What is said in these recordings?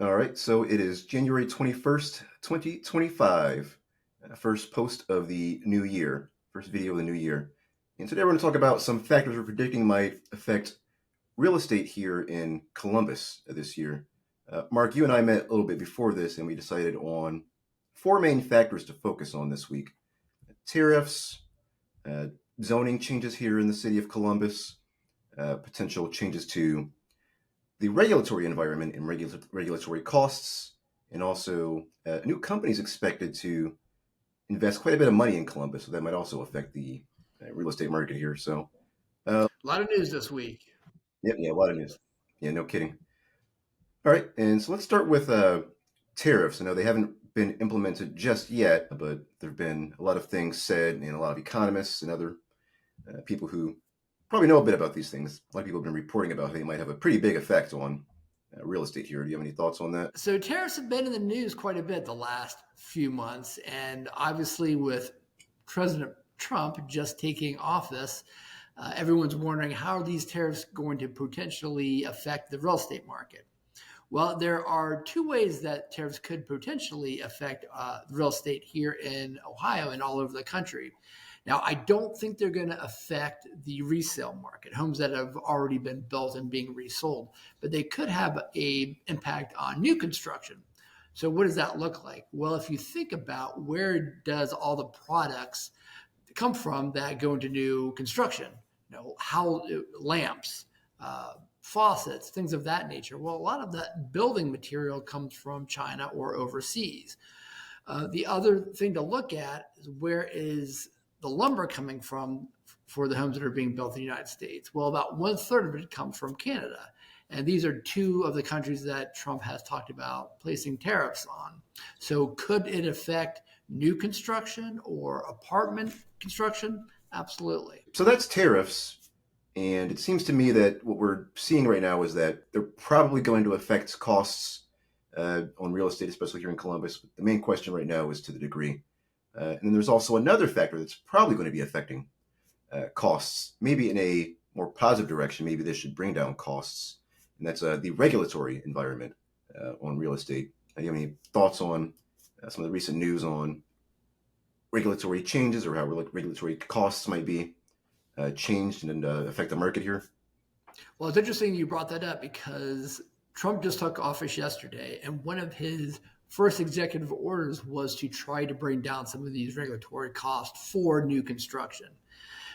All right, so it is January 21st, 2025. First post of the new year, first video of the new year. And today we're going to talk about some factors we're predicting might affect real estate here in Columbus this year. Mark, you and I met a little bit before this, and we decided on four main factors to focus on this week: tariffs, uh, zoning changes here in the city of Columbus, potential changes to the regulatory environment and regulatory costs, and also new companies expected to invest quite a bit of money in Columbus, so that might also affect the real estate market here. So, A lot of news this week. yeah, a lot of news. Yeah, no kidding. All right, and so let's start with tariffs. I know they haven't been implemented just yet, but there have been a lot of things said, and a lot of economists and other people who probably know a bit about these things. A lot of people have been reporting about how they might have a pretty big effect on real estate here. Do you have any thoughts on that? So tariffs have been in the news quite a bit the last few months, and obviously with President Trump just taking office, everyone's wondering how are these tariffs going to potentially affect the real estate market. Well, there are two ways that tariffs could potentially affect real estate here in Ohio and all over the country. Now, I don't think they're going to affect the resale market, homes that have already been built and being resold, but they could have a impact on new construction. So, what does that look like? Well, if you think about where does all the products come from that go into new construction, how lamps, faucets, things of that nature. Well, a lot of that building material comes from China or overseas. The other thing to look at is where is the lumber coming from for the homes that are being built in the United States? Well, about one third of it comes from Canada. And these are two of the countries that Trump has talked about placing tariffs on. So, could it affect new construction or apartment construction? Absolutely. So that's tariffs. And it seems to me that what we're seeing right now is that they're probably going to affect costs on real estate, especially here in Columbus. But the main question right now is to the degree. And then there's also another factor that's probably going to be affecting costs, maybe in a more positive direction. Maybe this should bring down costs. And that's the regulatory environment on real estate. Do you have any thoughts on some of the recent news on regulatory changes or how regulatory costs might be changed and affect the market here? Well, it's interesting you brought that up because Trump just took office yesterday, and one of his first executive orders was to try to bring down some of these regulatory costs for new construction.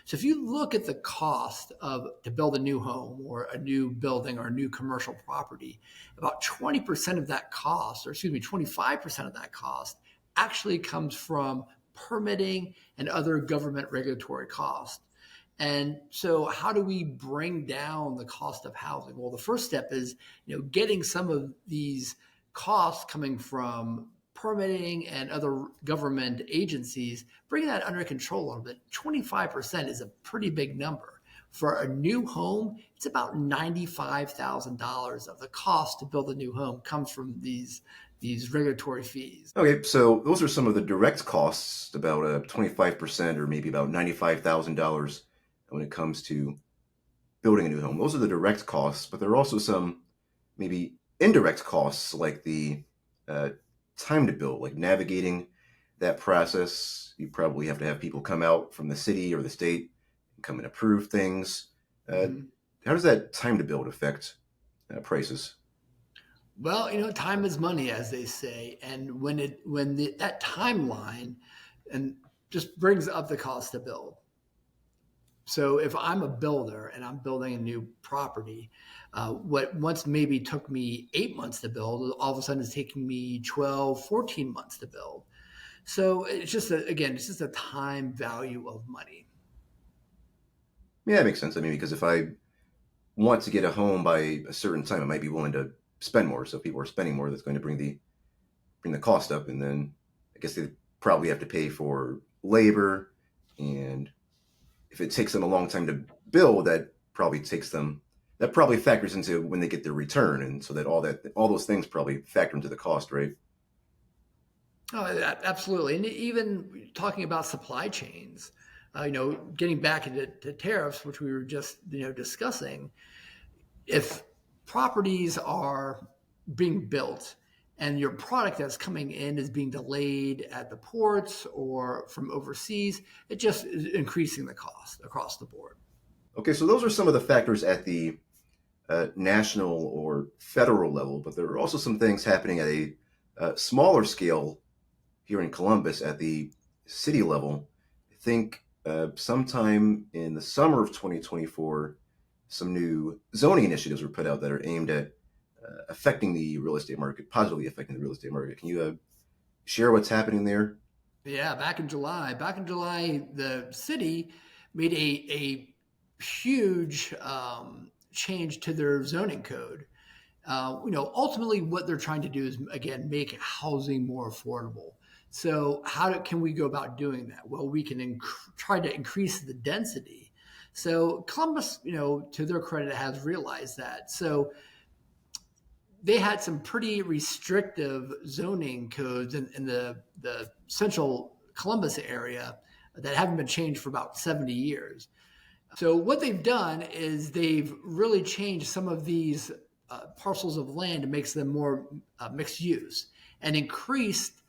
So if you look at the cost of to build a new home or a new building or a new commercial property, about 20% of that cost, or excuse me, 25% of that cost actually comes from permitting and other government regulatory costs. And so how do we bring down the cost of housing? Well, the first step is, getting some of these costs coming from permitting and other government agencies, bringing that under control a little bit. 25% is a pretty big number. For a new home, it's about $95,000 of the cost to build a new home comes from these regulatory fees. Okay, so those are some of the direct costs, about 25% or maybe about $95,000 when it comes to building a new home. Those are the direct costs, but there are also some maybe indirect costs like the uh, time to build, like navigating that process. You probably have to have people come out from the city or the state and come and approve things. Uh, Mhm. how does that time to build affect prices? Well, time is money, as they say, and that timeline and just brings up the cost to build. So if I'm a builder and I'm building a new property, what once maybe took me 8 months to build, all of a sudden is taking me 12, 14 months to build. So it's just a time value of money. Yeah, that makes sense. I mean, because if I want to get a home by a certain time, I might be willing to spend more. So if people are spending more, that's going to bring the cost up, and then I guess they probably have to pay for labor, and if it takes them a long time to build, that probably factors into when they get their return, and so all those things probably factor into the cost, right? Oh, absolutely. And even talking about supply chains, getting back into tariffs, which we were just discussing, if properties are being built and your product that's coming in is being delayed at the ports or from overseas, it just is increasing the cost across the board. Okay, so those are some of the factors at the national or federal level, but there are also some things happening at a smaller scale here in Columbus at the city level. I think sometime in the summer of 2024, some new zoning initiatives were put out that are aimed at affecting the real estate market, positively affecting the real estate market. Can you share what's happening there? Yeah, back in July, the city made a huge change to their zoning code. Ultimately, what they're trying to do is again make housing more affordable. So, can we go about doing that? Well, we can try to increase the density. So, Columbus, to their credit, has realized that. So, they had some pretty restrictive zoning codes in the central Columbus area that haven't been changed for about 70 years. So what they've done is they've really changed some of these parcels of land to make them more mixed use and increased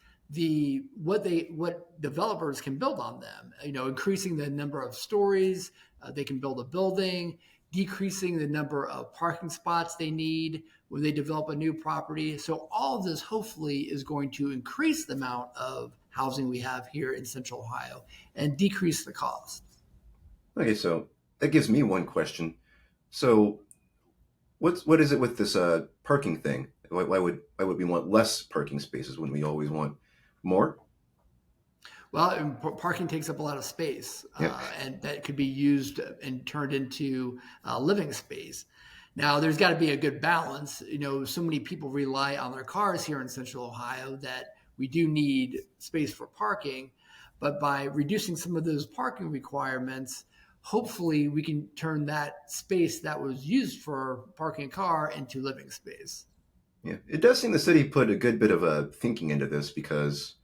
what developers can build on them. Increasing the number of stories they can build a building, decreasing the number of parking spots they need when they develop a new property. So all of this hopefully is going to increase the amount of housing we have here in Central Ohio and decrease the cost. Okay, so that gives me one question. So, what is it with this parking thing? Why would we want less parking spaces when we always want more? Well, parking takes up a lot of space, Yeah. and that could be used and turned into living space. Now, there's got to be a good balance. So many people rely on their cars here in Central Ohio that we do need space for parking. But by reducing some of those parking requirements, hopefully we can turn that space that was used for parking a car into living space. Yeah, it does seem the city put a good bit of thinking into this because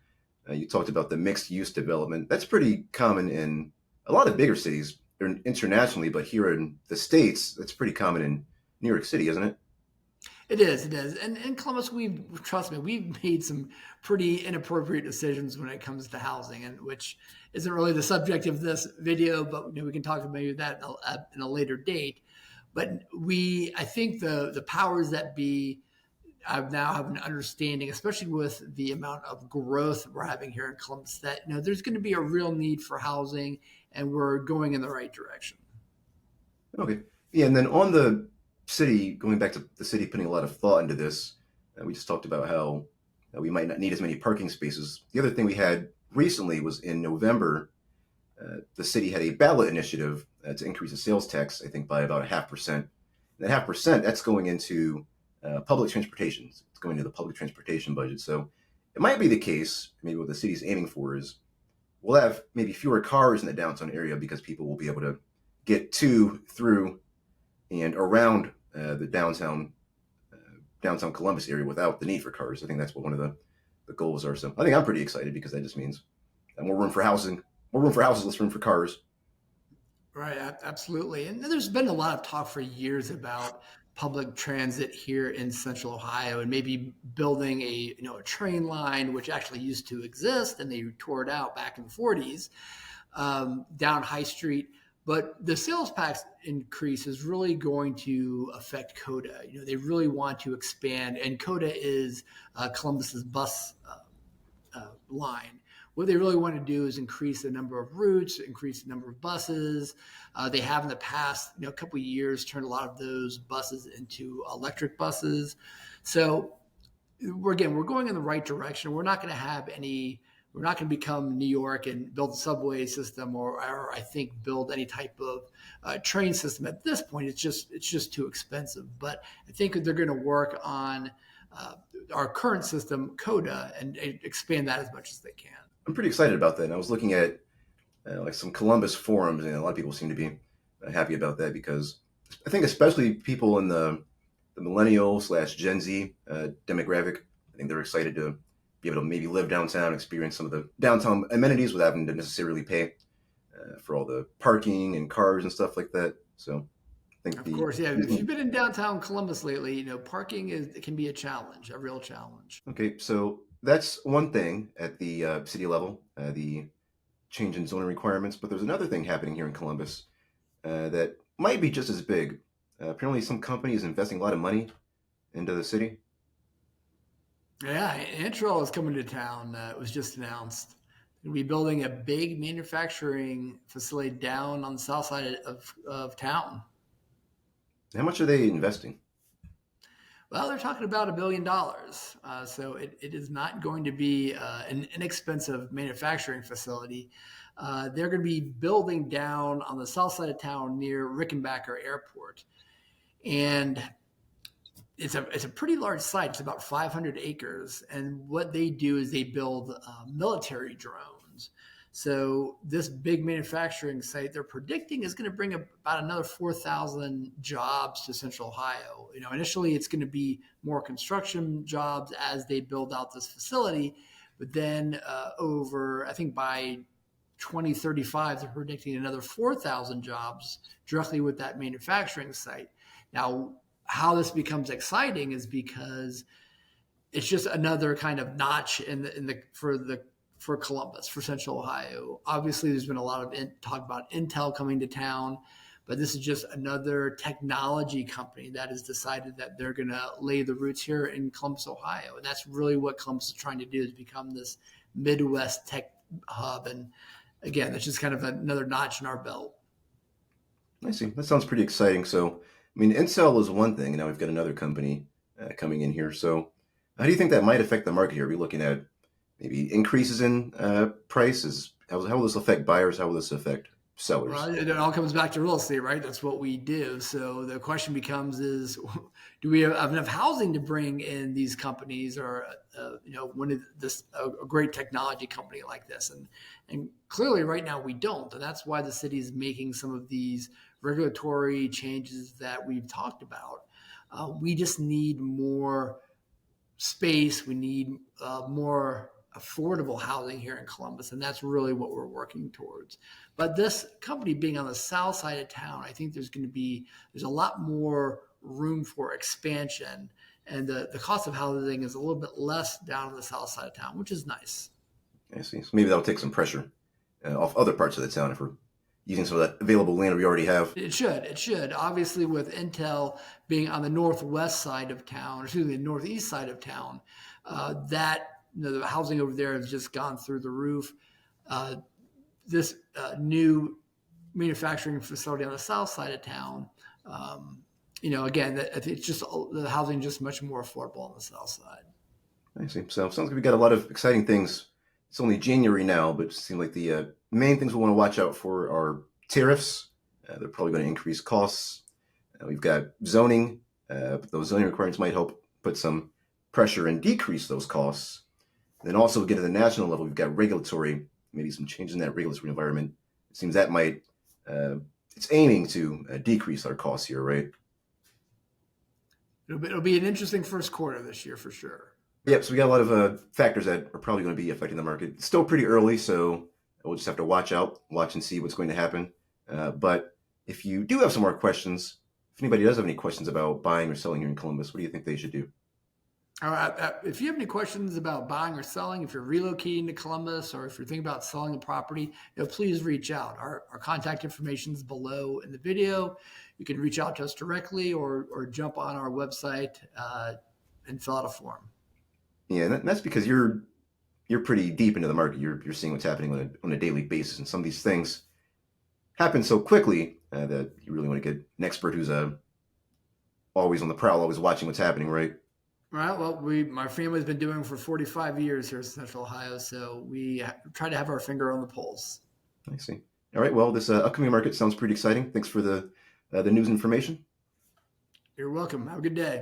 you talked about the mixed use development. That's pretty common in a lot of bigger cities internationally, but here in the States, that's pretty common in New York City, isn't it? It is. And in Columbus, trust me, we've made some pretty inappropriate decisions when it comes to housing, and which isn't really the subject of this video, but we can talk about maybe that in a later date. But I think the powers that be now have an understanding, especially with the amount of growth we're having here in Columbus, that there's going to be a real need for housing, and we're going in the right direction. Okay. Yeah, and then on the city, going back to the city putting a lot of thought into this, we just talked about how we might not need as many parking spaces. The other thing we had recently was in November, the city had a ballot initiative to increase the sales tax, I think, by about 0.5%. That 0.5%, that's going into public transportation. It's going to the public transportation budget. So it might be the case, maybe what the city's aiming for is we'll have maybe fewer cars in the downtown area because people will be able to get to, through, and around the downtown Columbus area without the need for cars. I think that's what one of the goals are. So I think I'm pretty excited because that just means more room for housing, more room for houses, less room for cars. Right, absolutely. And there's been a lot of talk for years about public transit here in Central Ohio and maybe building a train line, which actually used to exist and they tore it out back in the 40s, down High Street. But the sales tax increase is really going to affect CODA. They really want to expand, and CODA is Columbus's bus line. What they really want to do is increase the number of routes, increase the number of buses. They have in the past, a couple of years, turned a lot of those buses into electric buses. So we're going in the right direction. We're not going to have any. We're not going to become New York and build a subway system, or I think build any type of train system at this point. It's just too expensive. But I think they're going to work on our current system, CODA, and expand that as much as they can. I'm pretty excited about that. And I was looking at like some Columbus forums, and a lot of people seem to be happy about that because I think especially people in the millennial/Gen Z demographic, I think they're excited to be able to maybe live downtown, experience some of the downtown amenities without having to necessarily pay for all the parking and cars and stuff like that. So think Of the course, yeah. If you've been in downtown Columbus lately, parking it can be a challenge, a real challenge. okay, so that's one thing at the city level, the change in zoning requirements. But there's another thing happening here in Columbus that might be just as big. Apparently, some company is investing a lot of money into the city. Yeah, Introl is coming to town. It was just announced. We'll be building a big manufacturing facility down on the south side of town. How much are they investing? Well, they're talking about $1 billion. So it is not going to be an inexpensive manufacturing facility. They're going to be building down on the south side of town near Rickenbacker Airport. And it's a pretty large site. It's about 500 acres. And what they do is they build military drones. So this big manufacturing site they're predicting is going to bring about another 4,000 jobs to Central Ohio. Initially it's going to be more construction jobs as they build out this facility, but then over I think by 2035 they're predicting another 4,000 jobs directly with that manufacturing site. Now, how this becomes exciting is because it's just another kind of notch for Columbus, for Central Ohio. Obviously, there's been a lot of talk about Intel coming to town, but this is just another technology company that has decided that they're going to lay the roots here in Columbus, Ohio. And that's really what Columbus is trying to do, is become this Midwest tech hub. And again, that's just kind of another notch in our belt. I see. That sounds pretty exciting. So, I mean, Intel is one thing, and now we've got another company coming in here. So, how do you think that might affect the market here? Are we looking at maybe increases in prices? How will this affect buyers? How will this affect sellers? Well, it all comes back to real estate, right? That's what we do. So the question becomes is, do we have enough housing to bring in these companies, or, when is this a great technology company like this? And clearly right now we don't. And that's why the city is making some of these regulatory changes that we've talked about. We just need more space. We need more affordable housing here in Columbus, and that's really what we're working towards. But this company being on the south side of town, I think there's a lot more room for expansion, and the cost of housing is a little bit less down on the south side of town, which is nice. I see. So maybe that'll take some pressure off other parts of the town if we're using some of that available land we already have. It should. It should. Obviously, with Intel being on the northwest side of town, or excuse me, the northeast side of town, that the housing over there has just gone through the roof. This new manufacturing facility on the south side of town, again, it's just the housing is just much more affordable on the south side. I see. So it sounds like we got a lot of exciting things. It's only January now, but it seems like the main things we want to watch out for are tariffs. They're probably going to increase costs. We've got zoning. But those zoning requirements might help put some pressure and decrease those costs. Then also get to the national level, we've got regulatory, maybe some changes in that regulatory environment. It seems that might, it's aiming to decrease our costs here, right? It'll be an interesting first quarter this year for sure. Yep, so we got a lot of factors that are probably going to be affecting the market. It's still pretty early, so we'll just have to watch and see what's going to happen. But if you do have some more questions, if anybody does have any questions about buying or selling here in Columbus, what do you think they should do? All right. If you have any questions about buying or selling, if you're relocating to Columbus, or if you're thinking about selling a property, please reach out. Our contact information is below in the video. You can reach out to us directly, or jump on our website and fill out a form. Yeah, that's because you're pretty deep into the market. You're seeing what's happening on a daily basis, and some of these things happen so quickly that you really want to get an expert who's always on the prowl, always watching what's happening, right? Right. Well, my family's been doing it for 45 years here in Central Ohio, so we try to have our finger on the pulse. I see. All right. Well, this upcoming market sounds pretty exciting. Thanks for the news information. You're welcome. Have a good day.